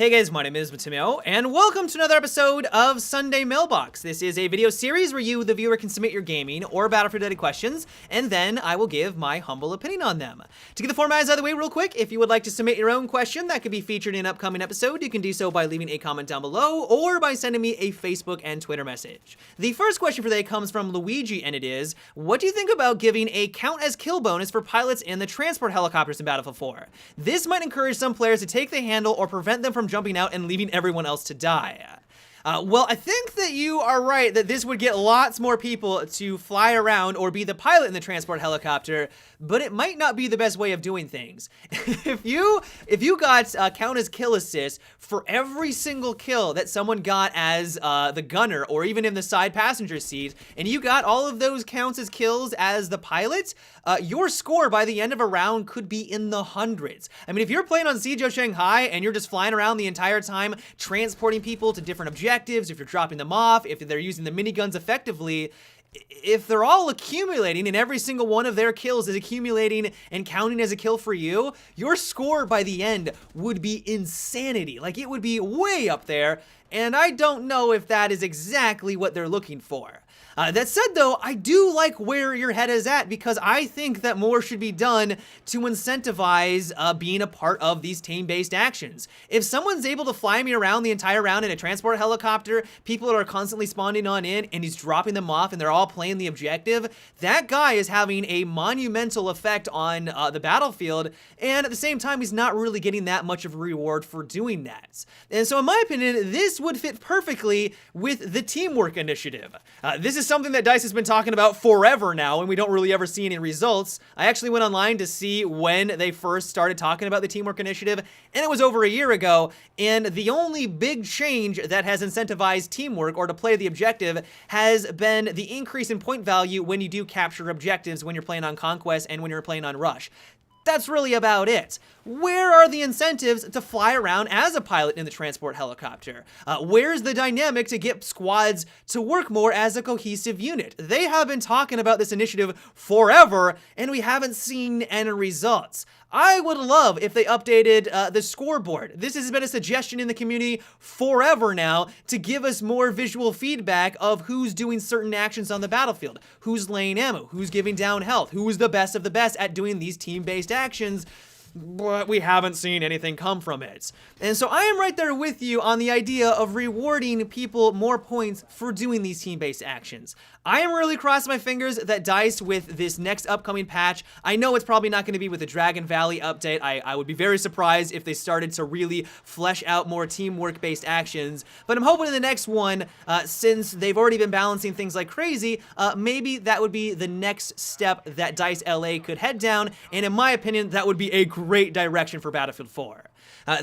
Hey guys, my name is Matimeo, and welcome to another episode of Sunday Mailbox. This is a video series where you, the viewer, can submit your gaming or Battlefield-related questions, and then I will give my humble opinion on them. To get the format out of the way real quick, if you would like to submit your own question that could be featured in an upcoming episode, you can do so by leaving a comment down below or by sending me a Facebook and Twitter message. The first question for today comes from Luigi, and it is, what do you think about giving a count as kill bonus for pilots in the transport helicopters in Battlefield 4? This might encourage some players to take the handle or prevent them from jumping out and leaving everyone else to die. Well, I think that you are right that this would get lots more people to fly around or be the pilot in the transport helicopter, but it might not be the best way of doing things. If you got count as kill assist for every single kill that someone got as the gunner or even in the side passenger seat, and you got all of those counts as kills as the pilot, your score by the end of a round could be in the hundreds. I mean, if you're playing on Siege of Shanghai and you're just flying around the entire time, transporting people to different objectives, if you're dropping them off, if they're using the miniguns effectively, if they're all accumulating and every single one of their kills is accumulating and counting as a kill for you, your score by the end would be insanity. Like, it would be way up there, and I don't know if that is exactly what they're looking for. That said, though, I do like where your head is at because I think that more should be done to incentivize being a part of these team-based actions. If someone's able to fly me around the entire round in a transport helicopter, people that are constantly spawning on in, and he's dropping them off and they're all playing the objective, that guy is having a monumental effect on the battlefield, and at the same time, he's not really getting that much of a reward for doing that. And so in my opinion, this would fit perfectly with the teamwork initiative. This is something that DICE has been talking about forever now, and we don't really ever see any results. I actually went online to see when they first started talking about the teamwork initiative, and it was over a year ago, and the only big change that has incentivized teamwork or to play the objective has been the increase in point value when you do capture objectives when you're playing on Conquest and when you're playing on Rush. That's really about it. Where are the incentives to fly around as a pilot in the transport helicopter? Where's the dynamic to get squads to work more as a cohesive unit? They have been talking about this initiative forever, and we haven't seen any results. I would love if they updated the scoreboard. This has been a suggestion in the community forever now to give us more visual feedback of who's doing certain actions on the battlefield, who's laying ammo, who's giving down health, who is the best of the best at doing these team-based actions, but we haven't seen anything come from it. And so I am right there with you on the idea of rewarding people more points for doing these team-based actions. I am really crossing my fingers that DICE with this next upcoming patch, I know it's probably not going to be with the Dragon Valley update. I would be very surprised if they started to really flesh out more teamwork-based actions, but I'm hoping in the next one, since they've already been balancing things like crazy, maybe that would be the next step that DICE LA could head down, and in my opinion, that would be a great direction for Battlefield 4.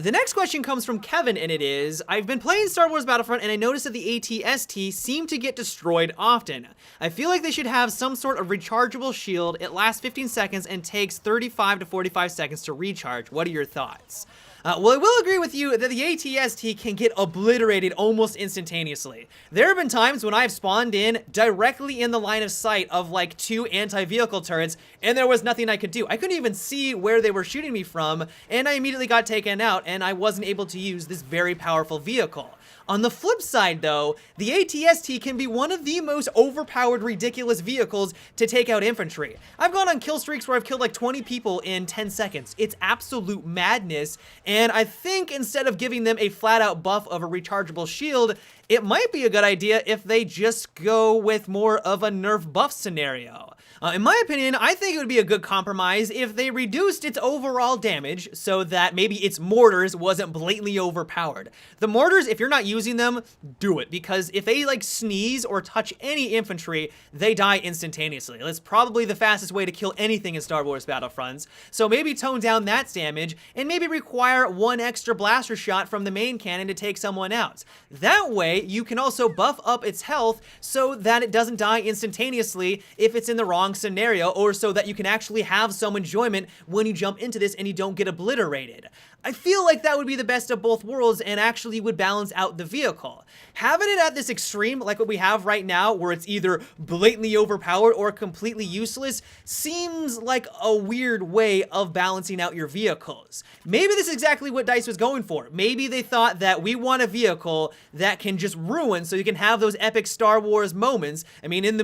The next question comes from Kevin, and it is, I've been playing Star Wars Battlefront and I noticed that the AT-ST seem to get destroyed often. I feel like they should have some sort of rechargeable shield. It lasts 15 seconds and takes 35 to 45 seconds to recharge. What are your thoughts? Well, I will agree with you that the AT-ST can get obliterated almost instantaneously. There have been times when I've spawned in directly in the line of sight of like 2 anti-vehicle turrets, and there was nothing I could do. I couldn't even see where they were shooting me from, and I immediately got taken out, and I wasn't able to use this very powerful vehicle. On the flip side, though, the AT-ST can be one of the most overpowered, ridiculous vehicles to take out infantry. I've gone on kill streaks where I've killed like 20 people in 10 seconds. It's absolute madness, and I think instead of giving them a flat-out buff of a rechargeable shield, it might be a good idea if they just go with more of a nerf buff scenario. In my opinion, I think it would be a good compromise if they reduced its overall damage so that maybe its mortars wasn't blatantly overpowered. The mortars, if you're not using them, do it, because if they like sneeze or touch any infantry, they die instantaneously. That's probably the fastest way to kill anything in Star Wars Battlefronts. So maybe tone down that damage and maybe require 1 extra blaster shot from the main cannon to take someone out. That way, you can also buff up its health so that it doesn't die instantaneously if it's in the wrong scenario, or so that you can actually have some enjoyment when you jump into this and you don't get obliterated. I feel like that would be the best of both worlds and actually would balance out the vehicle. Having it at this extreme, like what we have right now, where it's either blatantly overpowered or completely useless, seems like a weird way of balancing out your vehicles. Maybe this is exactly what DICE was going for. Maybe they thought that we want a vehicle that can just ruin so you can have those epic Star Wars moments. I mean, in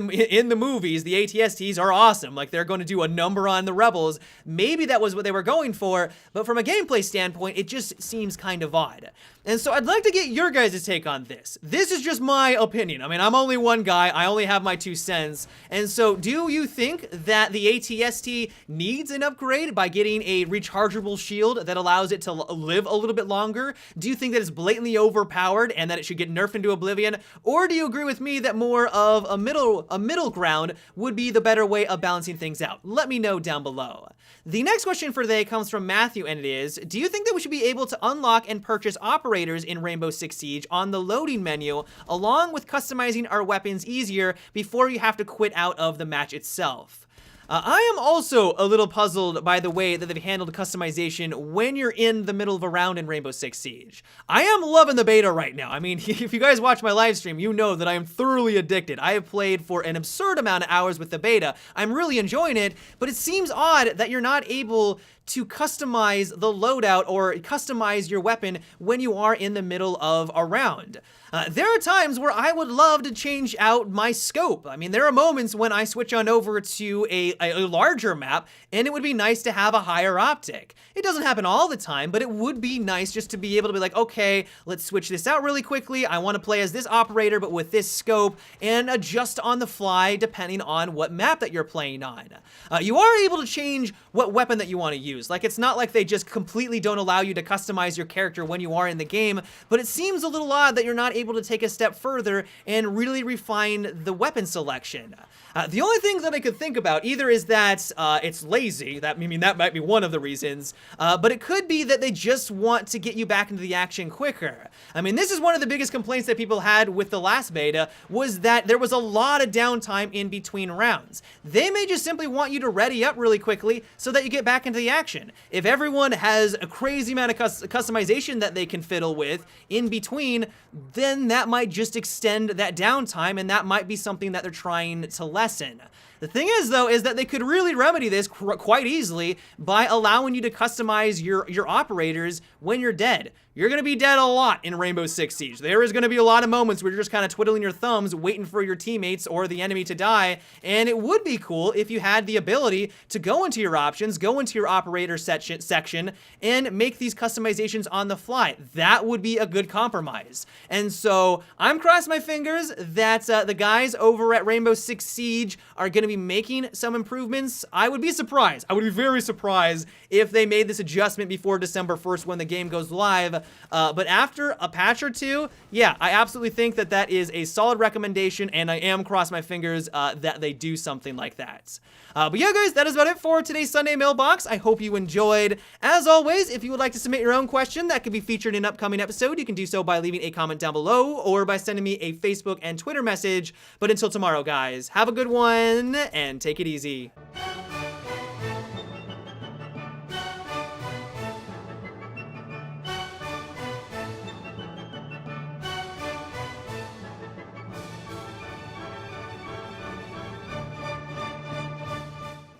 the movies, the ATSTs are awesome. Like, they're going to do a number on the Rebels. Maybe that was what they were going for, but from a gameplay standpoint, it just seems kind of odd. And so I'd like to get your guys' take on this. This is just my opinion. I mean, I'm only one guy. I only have my 2 cents. And so do you think that the ATST needs an upgrade by getting a rechargeable shield that allows it to live a little bit longer? Do you think that it's blatantly overpowered and that it should get nerfed into oblivion? Or do you agree with me that more of a middle ground would be the better way of balancing things out? Let me know down below. The next question for today comes from Matthew, and it is, do you think that we should be able to unlock and purchase operators in Rainbow Six Siege on the loading menu, along with customizing our weapons easier before you have to quit out of the match itself? I am also a little puzzled by the way that they've handled customization when you're in the middle of a round in Rainbow Six Siege. I am loving the beta right now. I mean, if you guys watch my live stream, you know that I am thoroughly addicted. I have played for an absurd amount of hours with the beta. I'm really enjoying it, but it seems odd that you're not able to customize the loadout or customize your weapon when you are in the middle of a round. There are times where I would love to change out my scope. I mean, there are moments when I switch on over to a larger map, and it would be nice to have a higher optic. It doesn't happen all the time, but it would be nice just to be able to be like, okay, let's switch this out really quickly. I want to play as this operator, but with this scope, and adjust on the fly depending on what map that you're playing on. You are able to change what weapon that you want to use. Like, it's not like they just completely don't allow you to customize your character when you are in the game, but it seems a little odd that you're not able to take a step further and really refine the weapon selection. The only thing that I could think about either is that it's lazy, that might be one of the reasons, but it could be that they just want to get you back into the action quicker. I mean, this is one of the biggest complaints that people had with the last beta, was that there was a lot of downtime in between rounds. They may just simply want you to ready up really quickly so that you get back into the action. If everyone has a crazy amount of customization that they can fiddle with in between, then that might just extend that downtime, and that might be something that they're trying to lessen. The thing is, though, is that they could really remedy this quite easily by allowing you to customize your operators when you're dead. You're going to be dead a lot in Rainbow Six Siege. There is going to be a lot of moments where you're just kind of twiddling your thumbs, waiting for your teammates or the enemy to die, and it would be cool if you had the ability to go into your options, go into your operator section, and make these customizations on the fly. That would be a good compromise. And so I'm crossing my fingers that the guys over at Rainbow Six Siege are going to be making some improvements. I would be surprised. I would be very surprised if they made this adjustment before December 1st when the game goes live. But after a patch or two, yeah, I absolutely think that that is a solid recommendation, and I am crossing my fingers that they do something like that. But yeah, guys, that is about it for today's Sunday Mailbox. I hope you enjoyed. As always, if you would like to submit your own question that could be featured in an upcoming episode, you can do so by leaving a comment down below or by sending me a Facebook and Twitter message. But until tomorrow, guys, have a good one and take it easy.